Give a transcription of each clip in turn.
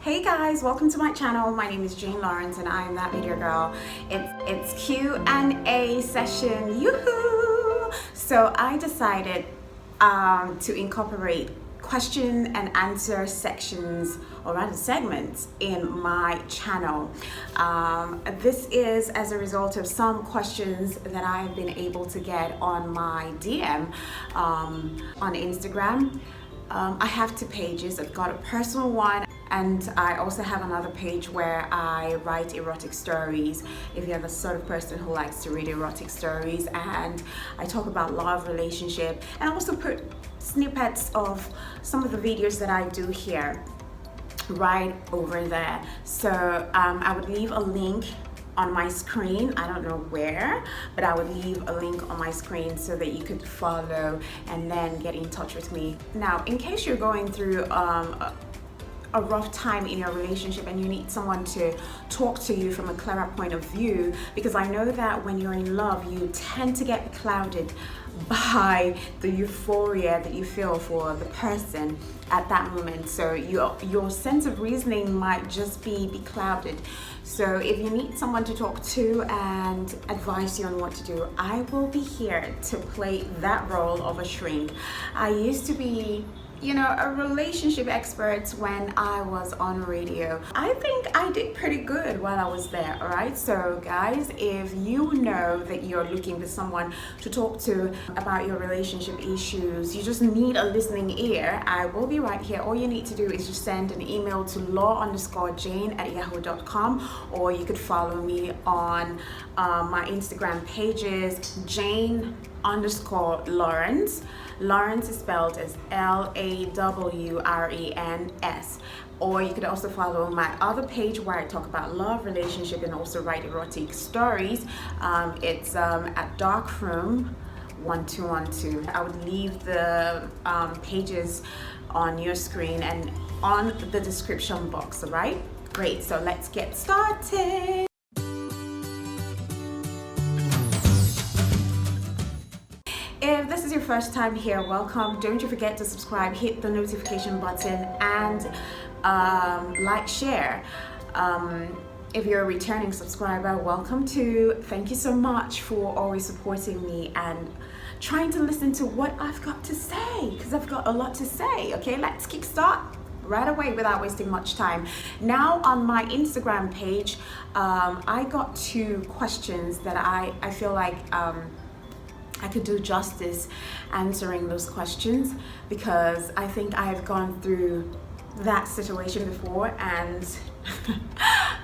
Hey guys, welcome to my channel. My name is Jane Lawrence and I am that video girl. It's Q&A session, yoo-hoo! So I decided to incorporate question and answer sections, or rather segments, in my channel. This is as a result of some questions that I've been able to get on my DM on Instagram. I have two pages. I've got a personal one, and I also have another page where I write erotic stories, if you're the sort of person who likes to read erotic stories. And I talk about love, relationship, and I also put snippets of some of the videos that I do here right over there. So I would leave a link on my screen. I don't know where, but I would leave a link on my screen so that you could follow and then get in touch with me. Now, in case you're going through a rough time in your relationship and you need someone to talk to you from a clearer point of view, because I know that when you're in love, you tend to get clouded by the euphoria that you feel for the person at that moment. So your sense of reasoning might just be clouded. So if you need someone to talk to and advise you on what to do, I will be here to play that role of a shrink. I used to be, a relationship expert when I was on radio. I think I did pretty good while I was there, all right? So guys, if you know that you're looking for someone to talk to about your relationship issues, you just need a listening ear, I will be right here. All you need to do is just send an email to law_jane@yahoo.com, or you could follow me on my Instagram pages, Jane_Lawrence. Lawrence is spelled as Lawrens, or you could also follow my other page where I talk about love, relationship, and also write erotic stories. It's at Darkroom 1212. I would leave the pages on your screen and on the description box, all right? Great, so let's get started. If this is your first time here, welcome. Don't you forget to subscribe, hit the notification button, and like, share. If you're a returning subscriber, welcome too. Thank you so much for always supporting me and trying to listen to what I've got to say, because I've got a lot to say. Okay, let's kickstart right away without wasting much time. Now on my Instagram page, I got two questions that I feel like I could do justice answering those questions, because I think I've gone through that situation before, and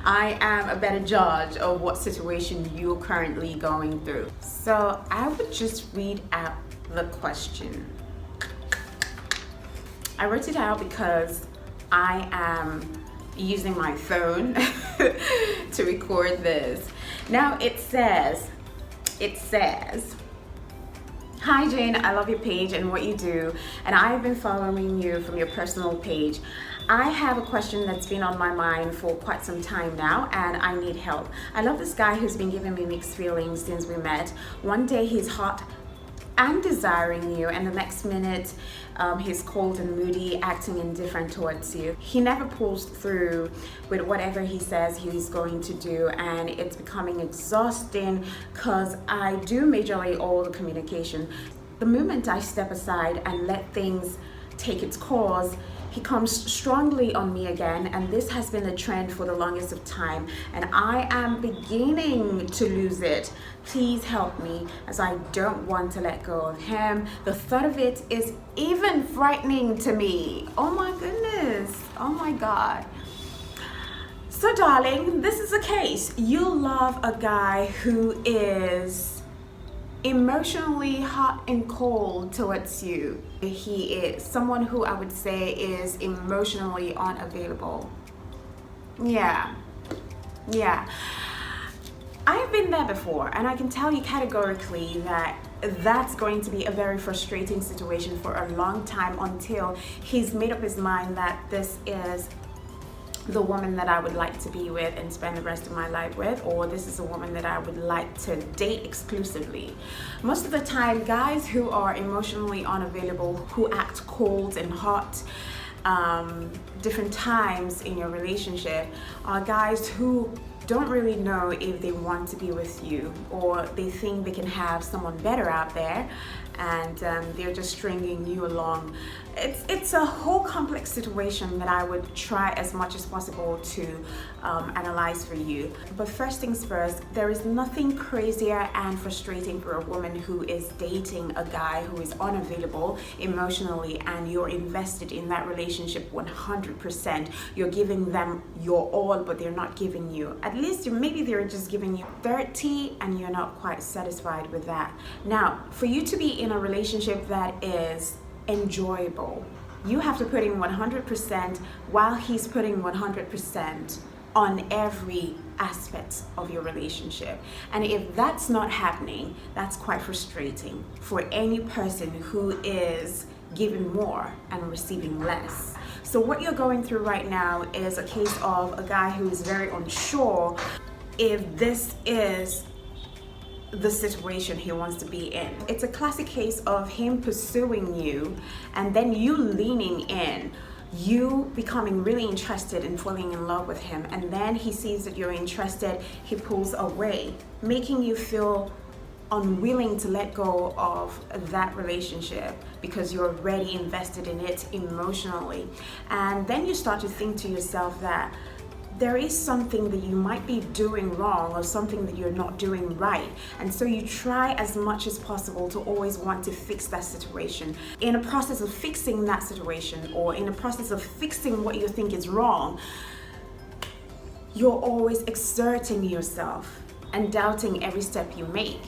I am a better judge of what situation you're currently going through. So I would just read out the question. I wrote it out because I am using my phone to record this. Now it says, "Hi Jane, I love your page and what you do, and I've been following you from your personal page. I have a question that's been on my mind for quite some time now, and I need help. I love this guy who's been giving me mixed feelings since we met. One day he's hot and desiring you, and the next minute he's cold and moody, acting indifferent towards you. He never pulls through with whatever he says he's going to do, and it's becoming exhausting because I do majorly all the communication. The moment I step aside and let things take its course, he comes strongly on me again, and this has been a trend for the longest of time, and I am beginning to lose it. Please help me, as I don't want to let go of him. The thought of it is even frightening to me." Oh my goodness, oh my God. So darling, this is the case. You love a guy who is emotionally hot and cold towards you. He is someone who I would say is emotionally unavailable. Yeah. I've been there before, and I can tell you categorically that that's going to be a very frustrating situation for a long time, until he's made up his mind that this is the woman that I would like to be with and spend the rest of my life with, or this is a woman that I would like to date exclusively. Most of the time, guys who are emotionally unavailable, who act cold and hot, different times in your relationship are guys who don't really know if they want to be with you, or they think they can have someone better out there, and they're just stringing you along. It's a whole complex situation that I would try as much as possible to analyze for you. But first things first, there is nothing crazier and frustrating for a woman who is dating a guy who is unavailable emotionally, and you're invested in that relationship 100%. You're giving them your all, but they're not giving you, at least maybe they're just giving you 30, and you're not quite satisfied with that. Now, for you to be in a relationship that is enjoyable, you have to put in 100% while he's putting 100% on every aspect of your relationship. And if that's not happening, that's quite frustrating for any person who is giving more and receiving less. So what you're going through right now is a case of a guy who is very unsure if this is the situation he wants to be in. It's a classic case of him pursuing you and then you leaning in, you becoming really interested and falling in love with him, and then he sees that you're interested, he pulls away, making you feel unwilling to let go of that relationship because you're already invested in it emotionally. And then you start to think to yourself that there is something that you might be doing wrong, or something that you're not doing right. And so you try as much as possible to always want to fix that situation. In a process of fixing that situation, or in a process of fixing what you think is wrong, you're always exerting yourself and doubting every step you make,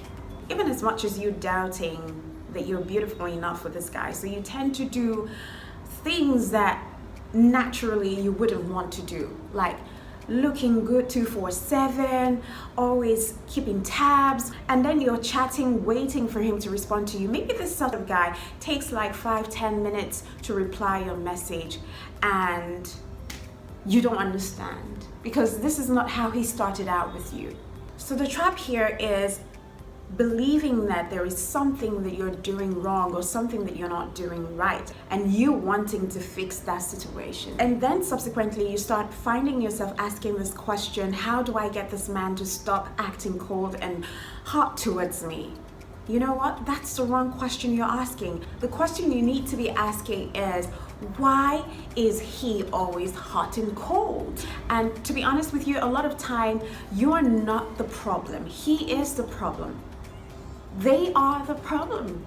even as much as you're doubting that you're beautiful enough for this guy. So you tend to do things that naturally you wouldn't want to do, like looking good 24/7, always keeping tabs, and then you're chatting, waiting for him to respond to you. Maybe this sort of guy takes like 5-10 minutes to reply your message, and you don't understand because this is not how he started out with you. So the trap here is believing that there is something that you're doing wrong or something that you're not doing right, and you wanting to fix that situation. And then subsequently you start finding yourself asking this question: how do I get this man to stop acting cold and hot towards me? You know what? That's the wrong question you're asking. The question you need to be asking is, why is he always hot and cold? And to be honest with you, a lot of time you are not the problem. He is the problem. They are the problem,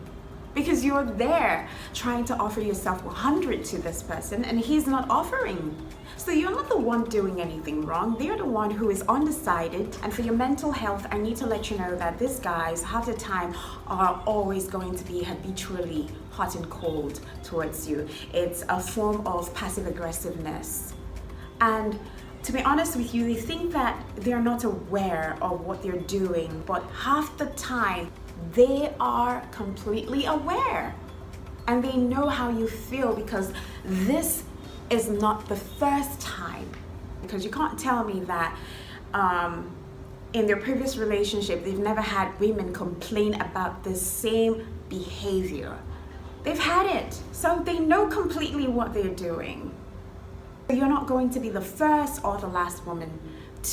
because you're there trying to offer yourself 100 to this person and he's not offering. So you're not the one doing anything wrong. They're the one who is undecided. And for your mental health, I need to let you know that these guys half the time are always going to be habitually hot and cold towards you. It's a form of passive aggressiveness. And to be honest with you, they think that they're not aware of what they're doing, but half the time they are completely aware and they know how you feel, because this is not the first time. Because you can't tell me that in their previous relationship they've never had women complain about the same behavior. They've had it, so they know completely what they're doing. You're not going to be the first or the last woman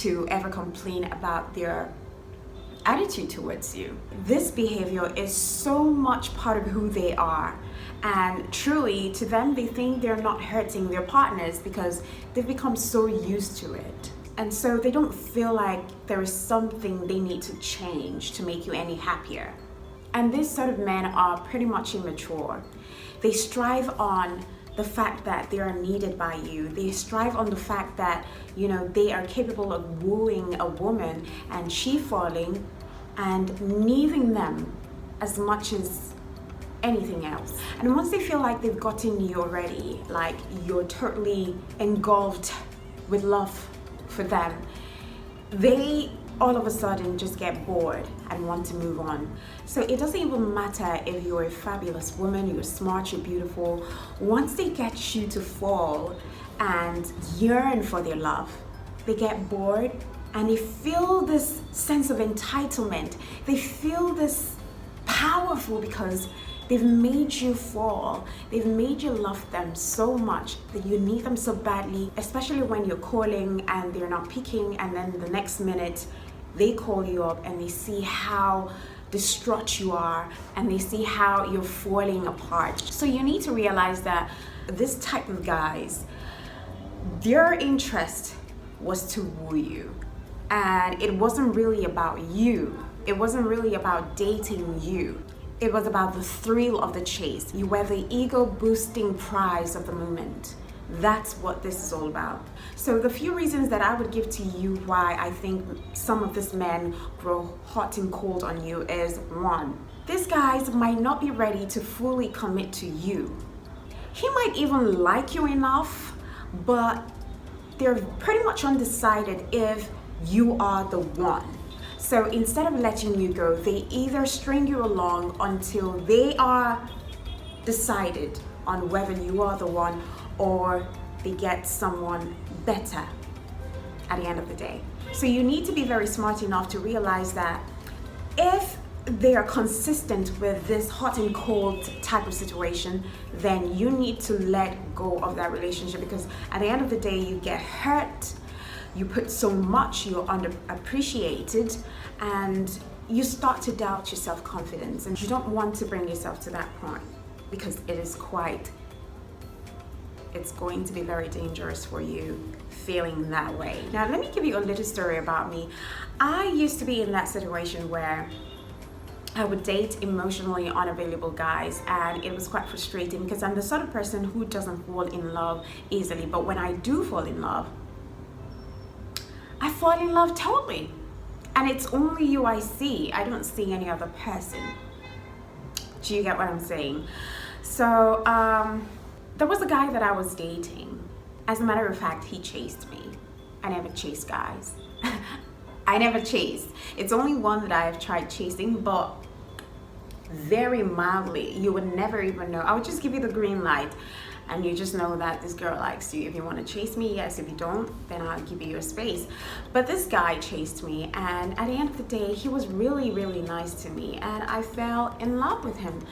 to ever complain about their attitude towards you. This behavior is so much part of who they are, and truly to them they think they're not hurting their partners because they've become so used to it, and so they don't feel like there is something they need to change to make you any happier. And these sort of men are pretty much immature. They strive on the fact that they are needed by you. They strive on the fact that, you know, they are capable of wooing a woman and she falling and needing them as much as anything else. And once they feel like they've gotten you already, like you're totally engulfed with love for them, they all of a sudden just get bored and want to move on. So it doesn't even matter if you're a fabulous woman, you're smart, you're beautiful. Once they get you to fall and yearn for their love, they get bored and they feel this sense of entitlement. They feel this powerful because They've made you fall. They've made you love them so much that you need them so badly, especially when you're calling and they're not picking, and then the next minute they call you up and they see how distraught you are and they see how you're falling apart. So you need to realize that this type of guys, their interest was to woo you, and it wasn't really about you. It wasn't really about dating you. It was about the thrill of the chase. You were the ego boosting prize of the moment. That's what this is all about. So the few reasons that I would give to you why I think some of these men grow hot and cold on you is: one, these guys might not be ready to fully commit to you. He might even like you enough, but they're pretty much undecided if you are the one. So instead of letting you go, they either string you along until they are decided on whether you are the one, or they get someone better at the end of the day. So you need to be very smart enough to realize that if they are consistent with this hot and cold type of situation, then you need to let go of that relationship, because at the end of the day you get hurt, you put so much, you're underappreciated, and you start to doubt your self-confidence, and you don't want to bring yourself to that point, because it's going to be very dangerous for you feeling that way. Now let me give you a little story about me. I used to be in that situation where I would date emotionally unavailable guys, and it was quite frustrating because I'm the sort of person who doesn't fall in love easily, but when I do fall in love, I fall in love totally, and it's only you I see. I don't see any other person. Do you get what I'm saying? So there was a guy that I was dating. As a matter of fact, he chased me. I never chase guys. I never chased. It's only one that I've tried chasing, but very mildly. You would never even know. I would just give you the green light, and you just know that this girl likes you. If you want to chase me, yes. If you don't, then I'll give you your space. But this guy chased me, and at the end of the day, he was really, really nice to me, and I fell in love with him.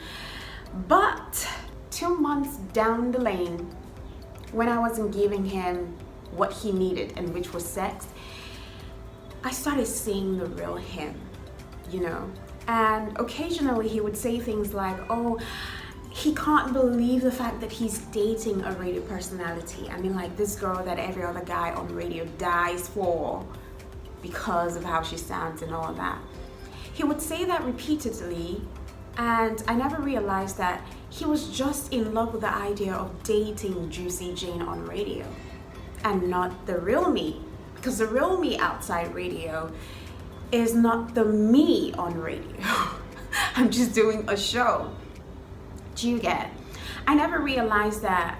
But 2 months down the lane, when I wasn't giving him what he needed, and which was sex, I started seeing the real him, you know. And occasionally he would say things like, oh, he can't believe the fact that he's dating a radio personality. I mean, like this girl that every other guy on radio dies for because of how she sounds and all that. He would say that repeatedly, and I never realized that he was just in love with the idea of dating Juicy Jane on radio and not the real me. Because the real me outside radio is not the me on radio. I'm just doing a show. Do you get? I never realized that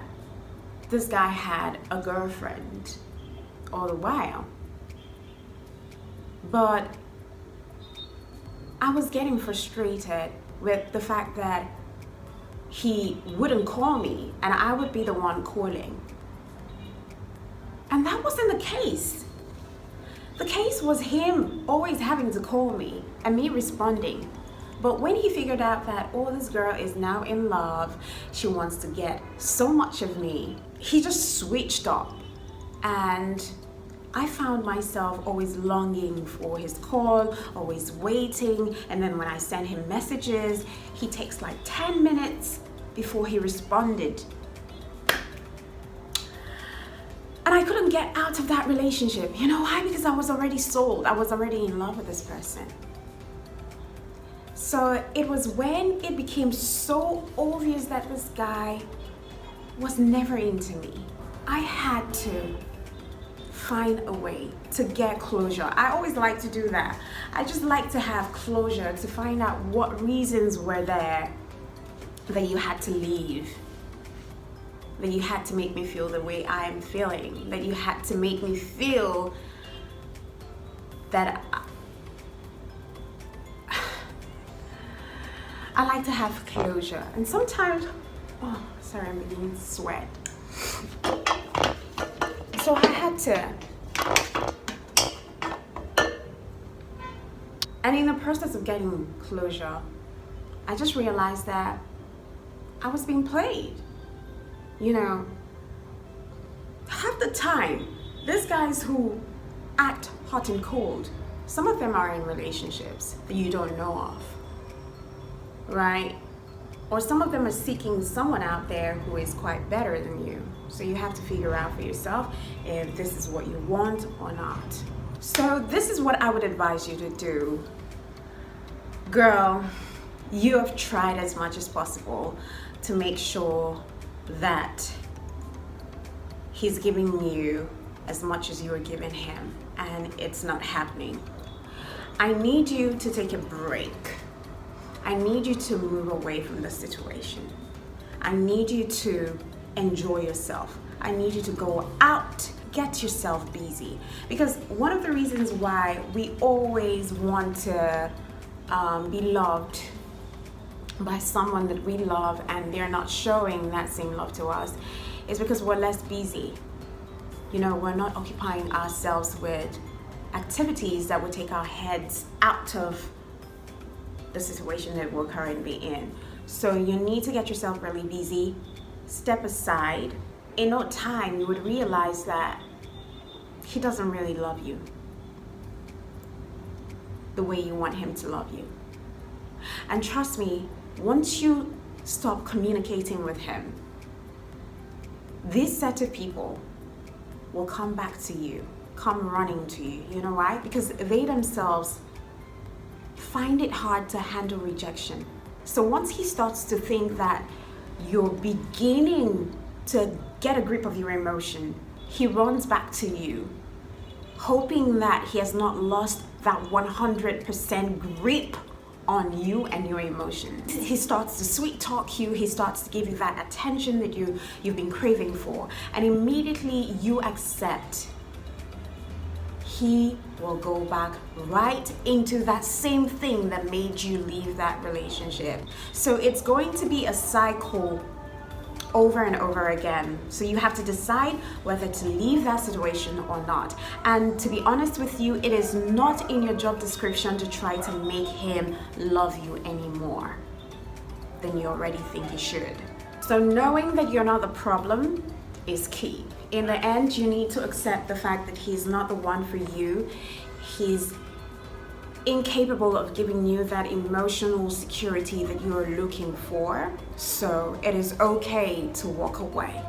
this guy had a girlfriend all the while. But I was getting frustrated with the fact that he wouldn't call me and I would be the one calling. And that wasn't the case. The case was him always having to call me and me responding. But when he figured out that, oh, this girl is now in love, she wants to get so much of me, he just switched up. And I found myself always longing for his call, always waiting. And then when I send him messages, he takes like 10 minutes before he responded. And I couldn't get out of that relationship. You know why? Because I was already sold. I was already in love with this person. So it was when it became so obvious that this guy was never into me, I had to find a way to get closure. I always like to do that. I just like to have closure, to find out what reasons were there that you had to leave, that you had to make me feel the way I am feeling, that you had to make me feel that I like to have closure. And sometimes, oh, sorry, I'm beginning to sweat. So I had to. And in the process of getting closure, I just realized that I was being played. You know, half the time, these guys who act hot and cold, some of them are in relationships that you don't know of, right? Or some of them are seeking someone out there who is quite better than you. So you have to figure out for yourself if this is what you want or not. So this is what I would advise you to do. Girl, you have tried as much as possible to make sure that he's giving you as much as you are giving him, and it's not happening. I need you to take a break. I need you to move away from the situation. I need you to enjoy yourself. I need you to go out, get yourself busy. Because one of the reasons why we always want to be loved by someone that we love and they're not showing that same love to us is because we're less busy. You know, we're not occupying ourselves with activities that would take our heads out of the situation that we're currently in. So you need to get yourself really busy, step aside. In no time, you would realize that he doesn't really love you the way you want him to love you. And trust me, once you stop communicating with him, this set of people will come back to you, come running to you. You know why? Because they themselves find it hard to handle rejection. So once he starts to think that you're beginning to get a grip of your emotion, he runs back to you, hoping that he has not lost that 100% grip on you and your emotions. He starts to sweet talk you, he starts to give you that attention that you've been craving for, and immediately you accept, he will go back right into that same thing that made you leave that relationship. So it's going to be a cycle over and over again. So you have to decide whether to leave that situation or not. And to be honest with you, it is not in your job description to try to make him love you any more than you already think he should. So knowing that you're not the problem is key. In the end, you need to accept the fact that he's not the one for you. He's incapable of giving you that emotional security that you're looking for. So it is okay to walk away.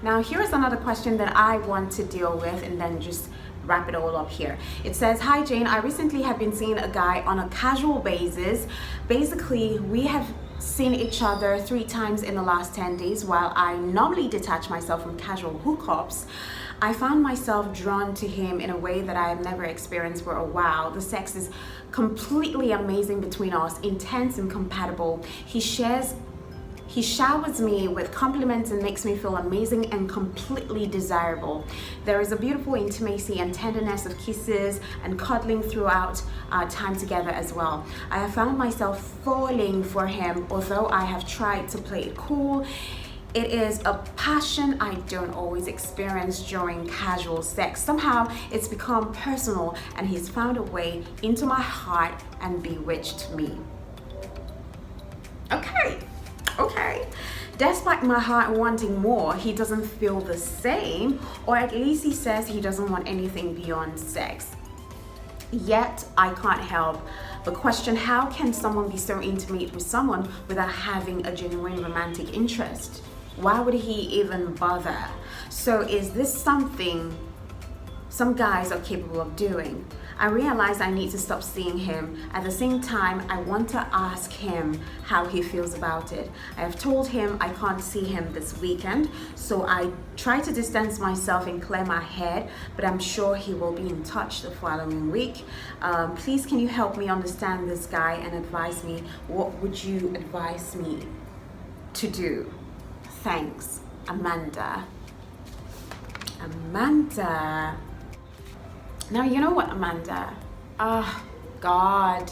Now, here's another question that I want to deal with and then just wrap it all up here. It says, "Hi Jane, I recently have been seeing a guy on a casual basis. Basically, we have seen each other 3 times in the last 10 days. While I normally detach myself from casual hookups, I found myself drawn to him in a way that I have never experienced for a while. The sex is completely amazing between us, intense and compatible. He showers me with compliments and makes me feel amazing and completely desirable. There is a beautiful intimacy and tenderness of kisses and cuddling throughout our time together as well. I have found myself falling for him, although I have tried to play it cool. It is a passion I don't always experience during casual sex. Somehow it's become personal and he's found a way into my heart and bewitched me." Okay. Despite my heart wanting more, he doesn't feel the same, or at least he says he doesn't want anything beyond sex. Yet I can't help but question, how can someone be so intimate with someone without having a genuine romantic interest? Why would he even bother? So is this something some guys are capable of doing? I realize I need to stop seeing him. At the same time, I want to ask him how he feels about it. I have told him I can't see him this weekend, so I try to distance myself and clear my head, but I'm sure he will be in touch the following week. Please, can you help me understand this guy and advise me? What would you advise me to do? Thanks, Amanda. Now, you know what, Amanda? God,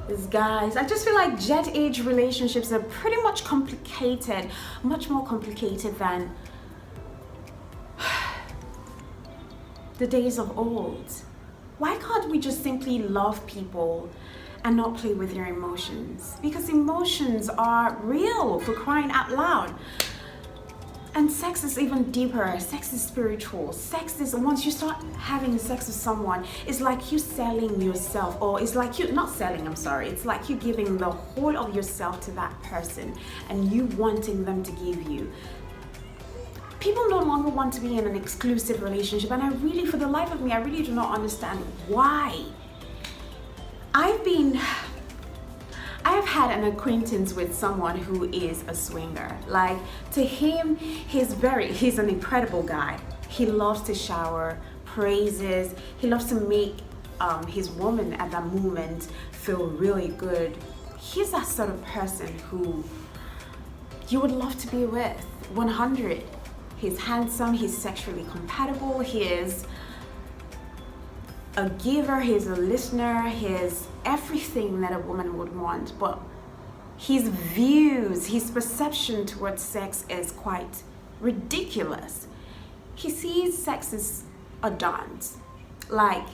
these guys, I just feel like jet age relationships are pretty much complicated, much more complicated than the days of old. Why can't we just simply love people and not play with your emotions, because emotions are real, for crying out loud. And sex is even deeper. Sex is spiritual. Sex is, once you start having sex with someone, it's like you selling yourself, or it's like you, not selling, I'm sorry. It's like you giving the whole of yourself to that person and you wanting them to give you. People no longer want to be in an exclusive relationship, and I really, for the life of me, I really do not understand why. I have had an acquaintance with someone who is a swinger. Like, to him, he's an incredible guy. He loves to shower, praises, he loves to make his woman at that moment feel really good. He's that sort of person who you would love to be with, 100. He's handsome, he's sexually compatible, he is a giver, he's a listener, he's everything that a woman would want. But his views, his perception towards sex is quite ridiculous. He sees sex as a dance. Like,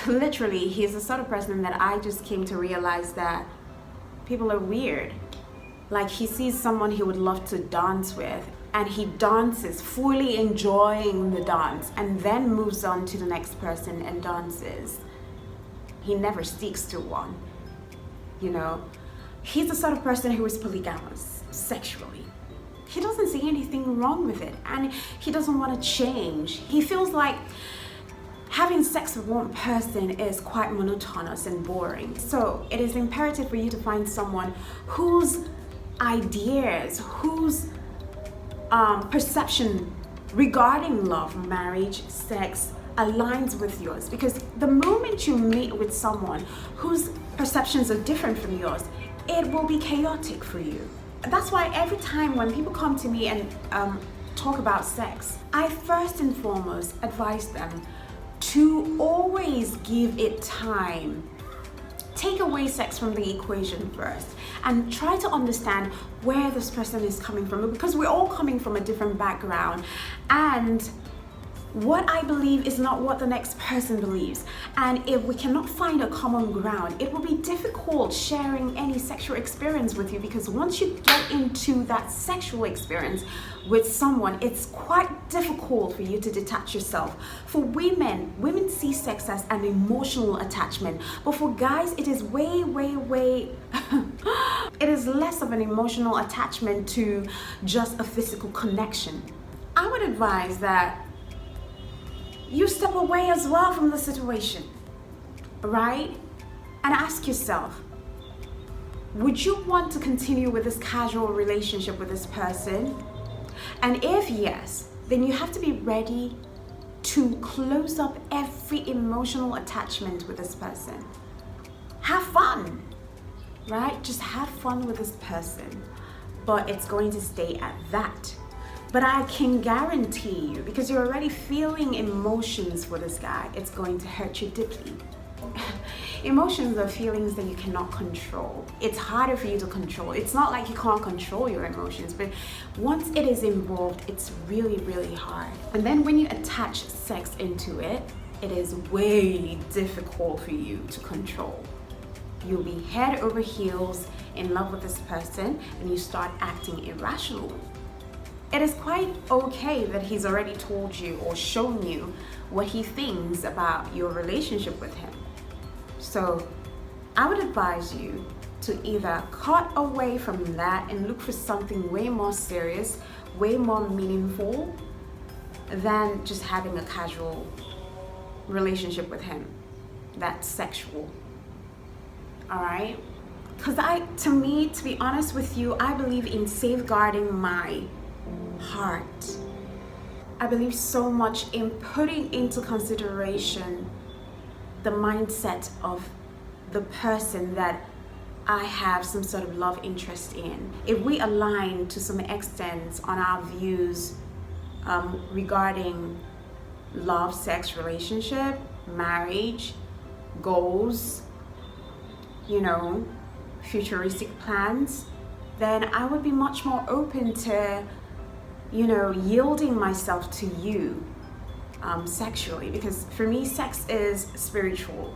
literally, he's the sort of person that I just came to realize that people are weird. Like, he sees someone he would love to dance with, and he dances, fully enjoying the dance, and then moves on to the next person and dances. He never sticks to one, you know. He's the sort of person who is polygamous sexually. He doesn't see anything wrong with it, and he doesn't want to change. He feels like having sex with one person is quite monotonous and boring. So it is imperative for you to find someone whose ideas, whose perception regarding love, marriage, sex aligns with yours. Because the moment you meet with someone whose perceptions are different from yours, it will be chaotic for you. That's why every time when people come to me and talk about sex, I first and foremost advise them to always give it time. Take away sex from the equation first and try to understand where this person is coming from, because we're all coming from a different background, and what I believe is not what the next person believes. And if we cannot find a common ground, it will be difficult sharing any sexual experience with you, because once you get into that sexual experience with someone, it's quite difficult for you to detach yourself. For women see sex as an emotional attachment, but for guys, it is way it is less of an emotional attachment to just a physical connection. I would advise that you step away as well from the situation, right? And ask yourself, would you want to continue with this casual relationship with this person? And if yes, then you have to be ready to close up every emotional attachment with this person. Have fun, right? Just have fun with this person, but it's going to stay at that. But I can guarantee you, because you're already feeling emotions for this guy, it's going to hurt you deeply. Emotions are feelings that you cannot control. It's harder for you to control. It's not like you can't control your emotions, but once it is involved, it's really hard. And then when you attach sex into it, it is way difficult for you to control. You'll be head over heels in love with this person, and you start acting irrationally. It is quite okay that he's already told you or shown you what he thinks about your relationship with him. So I would advise you to either cut away from that and look for something way more serious, way more meaningful than just having a casual relationship with him that's sexual. All right? Because to be honest with you, I believe in safeguarding my heart. I believe so much in putting into consideration the mindset of the person that I have some sort of love interest in. If we align to some extent on our views regarding love, sex, relationship, marriage, goals, futuristic plans, then I would be much more open to yielding myself to you sexually, because for me sex is spiritual.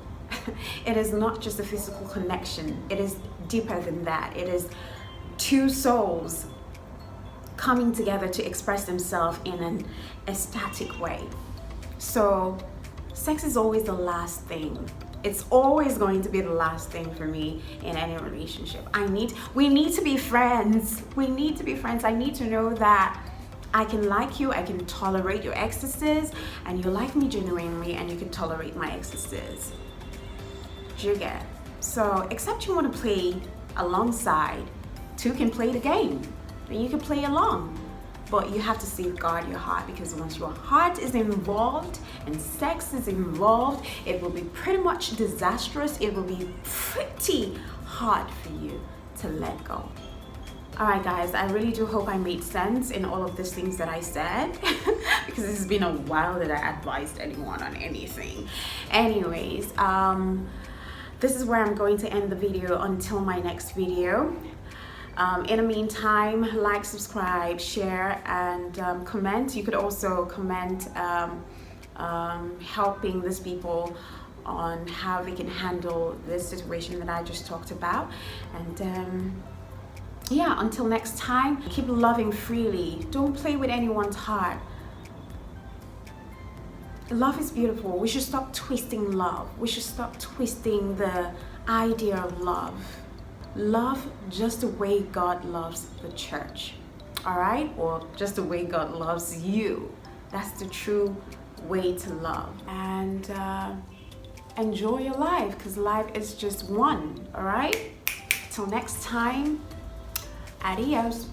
it is not just a physical connection. It is deeper than that. It is two souls coming together to express themselves in an ecstatic way. So sex is always the last thing. It's always going to be the last thing for me in any relationship. We need to be friends. We need to be friends. I need to know that I can like you, I can tolerate your excesses, and you like me genuinely, and you can tolerate my excesses. Do you get? So, except you want to play alongside, two can play the game, and you can play along. But you have to safeguard your heart, because once your heart is involved and sex is involved, it will be pretty much disastrous. It will be pretty hard for you to let go. All right, guys, I really do hope I made sense in all of these things that I said because this has been a while that I advised anyone on anything. Anyways, this is where I'm going to end the video until my next video. In the meantime, like, subscribe, share, and comment. You could also comment helping these people on how they can handle this situation that I just talked about. And yeah, until next time, keep loving freely. Don't play with anyone's heart. Love is beautiful. We should stop twisting love. We should stop twisting the idea of love. Love just the way God loves the church, all right? Or just the way God loves you. That's the true way to love. And enjoy your life, because life is just one, all right? Till next time, adios.